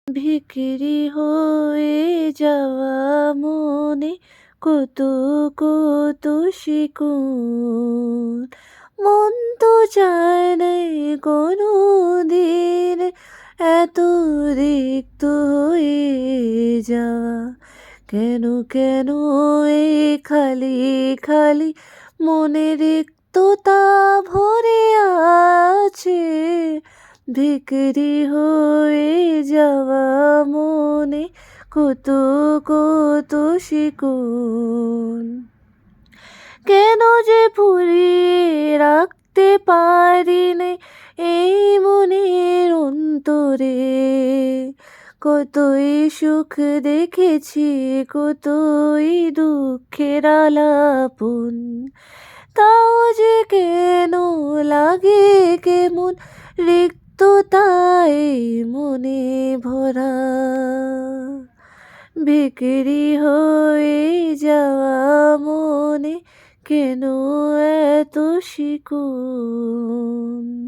বিক্রি হয়ে যাওয়া মনে কত কত শিকল। মন তো চায় নাই কোনো দিন এত রিক্ত হয়ে যাওয়া। কেন কেন এই খালি খালি মনে রিক্ততা ভরে আছে। বিক্রি হয়ে যাওয়া মনে কত কত শিকল। কেন যে ফুরিয়ে রাখতে পারি নে এই মনের অন্তরে। কতই সুখ দেখেছি, কতই দুঃখের আলাপন। তাও যে কেন লাগে কেমন রিক্ততায় মনে ভরা। বিক্রি হয়ে যাওয়া মনে কেন এত শিকল।